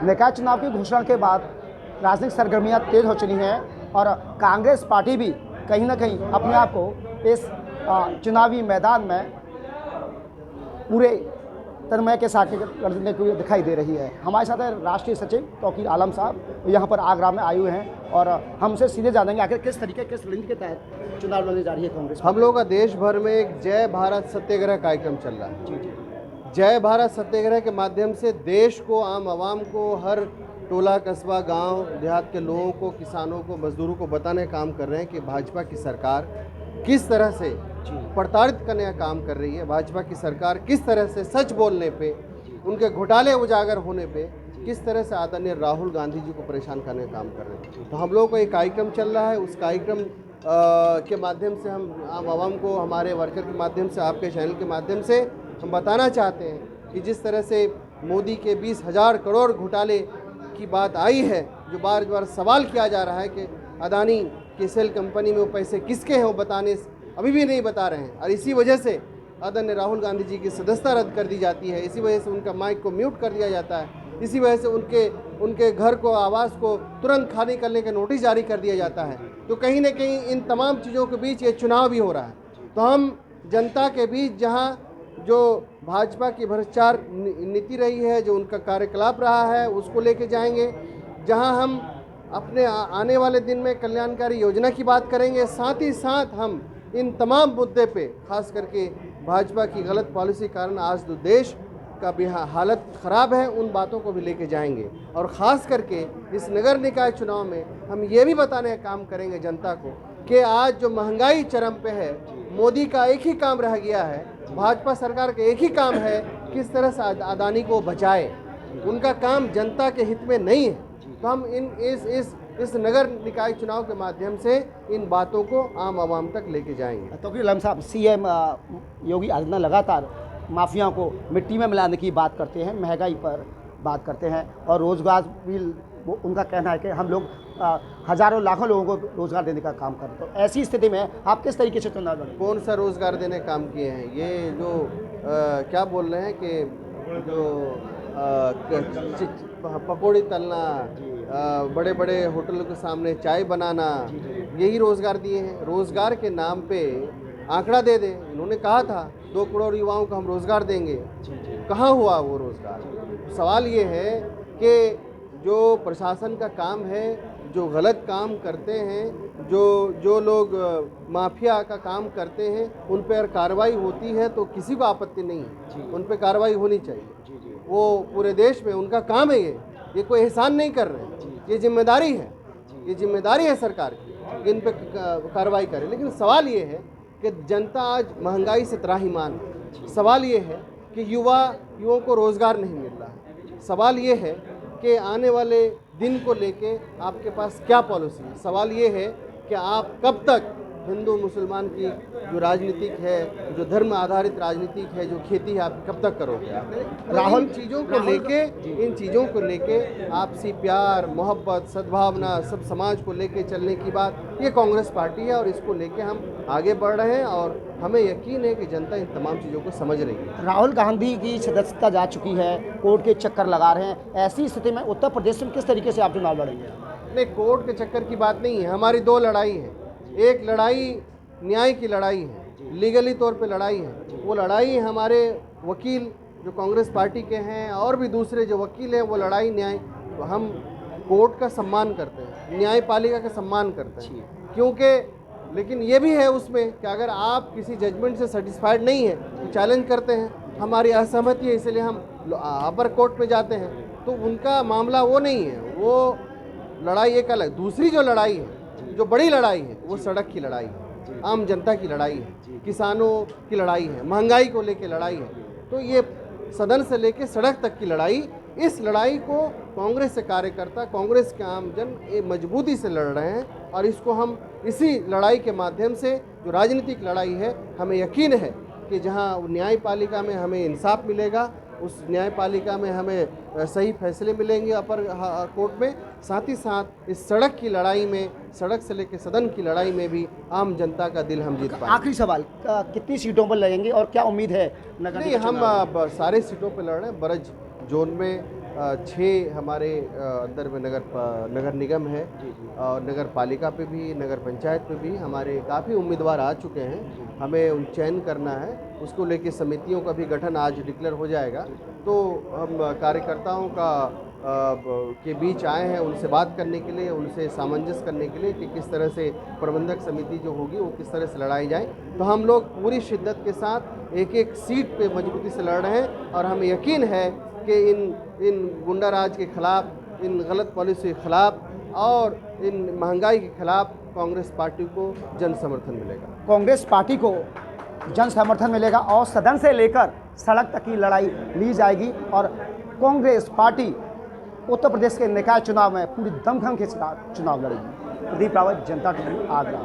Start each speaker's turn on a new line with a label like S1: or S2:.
S1: निकाय चुनाव की घोषणा के बाद राजनीतिक सरगर्मियां तेज हो चुकी हैं और कांग्रेस पार्टी भी कहीं ना कहीं अपने आप को इस चुनावी मैदान में पूरे तन्मय के साथ लड़ने को दिखाई दे रही है। हमारे साथ है राष्ट्रीय सचिव तौकीर आलम साहब, यहाँ पर आगरा में आए हुए हैं और हमसे सीधे जानेंगे आखिर किस रणनीति के तहत चुनाव लड़ने जा रही है कांग्रेस।
S2: हम लोगों का देश भर में एक जय भारत सत्याग्रह कार्यक्रम चल रहा है।
S1: जी।
S2: जय भारत सत्याग्रह के माध्यम से देश को, आम आवाम को, हर टोला कस्बा गांव देहात के लोगों को, किसानों को, मजदूरों को बताने का काम कर रहे हैं कि भाजपा की सरकार किस तरह से प्रताड़ित करने का काम कर रही है। भाजपा की सरकार किस तरह से सच बोलने पे, उनके घोटाले उजागर होने पे किस तरह से आदरणीय राहुल गांधी जी को परेशान करने का काम कर रहे हैं। तो हम लोगों को एक कार्यक्रम चल रहा है, उस कार्यक्रम के माध्यम से हम आम आवाम को, हमारे वर्कर के माध्यम से, आपके चैनल के माध्यम से हम बताना चाहते हैं कि जिस तरह से मोदी के 20,000 करोड़ घोटाले की बात आई है, जो बार बार सवाल किया जा रहा है कि अदानी की सेल कंपनी में वो पैसे किसके हैं, वो बताने अभी भी नहीं बता रहे हैं। और इसी वजह से आदरणीय राहुल गांधी जी की सदस्यता रद्द कर दी जाती है, इसी वजह से उनका माइक को म्यूट कर दिया जाता है, इसी वजह से उनके घर को, आवास को तुरंत खाली करने का नोटिस जारी कर दिया जाता है। तो कहीं ना कहीं इन तमाम चीज़ों के बीच ये चुनाव भी हो रहा है। तो हम जनता के बीच, जहाँ जो भाजपा की भ्रष्टाचार नीति रही है, जो उनका कार्यकलाप रहा है, उसको लेके जाएंगे। जहां हम अपने आने वाले दिन में कल्याणकारी योजना की बात करेंगे, साथ ही साथ हम इन तमाम मुद्दे पे, खास करके भाजपा की गलत पॉलिसी कारण आज तो देश का भी हालत ख़राब है, उन बातों को भी लेके जाएंगे। और ख़ास करके इस नगर निकाय चुनाव में हम ये भी बताने का काम करेंगे जनता को कि आज जो महंगाई चरम पे है, मोदी का एक ही काम रह गया है, भाजपा सरकार का एक ही काम है, किस तरह से अदानी को बचाए। उनका काम जनता के हित में नहीं है। तो हम इस नगर निकाय चुनाव के माध्यम से इन बातों को आम आवाम तक लेके जाएंगे।
S1: तौकीर आलम साहब, सीएम योगी आदित्यनाथ लगातार माफिया को मिट्टी में मिलाने की बात करते हैं, महंगाई पर बात करते हैं और रोजगार भी वो उनका कहना है कि हम लोग हजारों लाखों लोगों को रोजगार देने का काम करते हैं। तो ऐसी स्थिति में आप किस तरीके से चुनाव लड़ेंगे?
S2: कौन सा रोजगार देने का काम किए हैं? ये जो क्या बोल रहे हैं कि जो पकौड़ी तलना, बड़े बड़े होटलों के सामने चाय बनाना, यही रोजगार दिए हैं। रोजगार के नाम पे आंकड़ा दे दें। इन्होंने कहा था 2 करोड़ युवाओं को हम रोजगार देंगे, कहाँ हुआ वो रोजगार? सवाल ये है कि जो प्रशासन का काम है, जो गलत काम करते हैं, जो लोग माफिया का काम करते हैं, उन पर कार्रवाई होती है तो किसी को आपत्ति नहीं है, उन पर कार्रवाई होनी चाहिए। वो पूरे देश में उनका काम है, ये कोई एहसान नहीं कर रहे हैं, ये जिम्मेदारी है, ये जिम्मेदारी है सरकार की कि इन पर कार्रवाई करे। लेकिन सवाल ये है कि जनता आज महंगाई से त्राहिमाम है। सवाल ये है कि युवाओं को रोज़गार नहीं मिल रहा है। सवाल ये है कि आने वाले दिन को लेके आपके पास क्या पॉलिसी है। सवाल ये है कि आप कब तक हिंदू मुसलमान की जो राजनीतिक है, जो धर्म आधारित राजनीतिक है, जो खेती है, आप कब तक करोगे? राहुल इन चीज़ों को लेके आपसी प्यार, मोहब्बत, सद्भावना, सब समाज को लेके चलने की बात ये कांग्रेस पार्टी है और इसको लेके हम आगे बढ़ रहे हैं और हमें यकीन है कि जनता इन तमाम चीज़ों को समझ रही है।
S1: राहुल गांधी की सदस्यता जा चुकी है, कोर्ट के चक्कर लगा रहे हैं, ऐसी स्थिति में उत्तर प्रदेश में किस तरीके से आप चुनाव लड़ेंगे?
S2: नहीं, कोर्ट के चक्कर की बात नहीं है। हमारी 2 लड़ाई है। एक लड़ाई न्याय की लड़ाई है, लीगली तौर पे लड़ाई है। वो लड़ाई हमारे वकील जो कांग्रेस पार्टी के हैं और भी दूसरे जो वकील हैं, वो लड़ाई न्याय, हम कोर्ट का सम्मान करते हैं, न्यायपालिका का सम्मान करते हैं। क्योंकि लेकिन ये भी है उसमें कि अगर आप किसी जजमेंट से सेटिस्फाइड नहीं है तो चैलेंज करते हैं। हमारी असहमति है, इसलिए हम अपर कोर्ट में जाते हैं। तो उनका मामला वो नहीं है, वो लड़ाई एक अलग। दूसरी जो लड़ाई है, जो बड़ी लड़ाई है, वो सड़क की लड़ाई है, आम जनता की लड़ाई है, किसानों की लड़ाई है, महंगाई को लेके लड़ाई है। तो ये सदन से लेके सड़क तक की लड़ाई, इस लड़ाई को कांग्रेस के कार्यकर्ता, कांग्रेस के आमजन मजबूती से लड़ रहे हैं और इसको हम इसी लड़ाई के माध्यम से, जो राजनीतिक लड़ाई है, हमें यकीन है कि जहां न्यायपालिका में हमें इंसाफ मिलेगा, उस न्यायपालिका में हमें सही फैसले मिलेंगे अपर कोर्ट में। साथ ही साथ इस सड़क की लड़ाई में, सड़क से लेकर सदन की लड़ाई में भी आम जनता का दिल हम जीत पाएंगे।
S1: आखिरी सवाल, कितनी सीटों पर लगेंगे और क्या उम्मीद है?
S2: नहीं, हम सारे सीटों पर लड़ रहे हैं। ब्रज जोन में 6 हमारे अंदर में नगर निगम है और नगर पालिका पे भी, नगर पंचायत पे भी हमारे काफ़ी उम्मीदवार आ चुके हैं। हमें उन चयन करना है, उसको लेके समितियों का भी गठन आज डिक्लेयर हो जाएगा। तो हम कार्यकर्ताओं के बीच आए हैं उनसे बात करने के लिए, उनसे सामंजस्य करने के लिए कि किस तरह से प्रबंधक समिति जो होगी वो किस तरह से लड़ाई जाए। तो हम लोग पूरी शिद्दत के साथ एक एक सीट पे मजबूती से लड़ रहे हैं और हमें यकीन है कि इन गुंडा राज के खिलाफ, इन गलत पॉलिसी के खिलाफ और इन महंगाई के खिलाफ कांग्रेस पार्टी को जन समर्थन मिलेगा।
S1: कांग्रेस पार्टी को जन समर्थन मिलेगा और सदन से लेकर सड़क तक की लड़ाई ली जाएगी और कांग्रेस पार्टी उत्तर प्रदेश के निकाय चुनाव में पूरी दमखम के साथ चुनाव लड़ेगी। प्रदीप रावत, जनता टीवी, आगरा।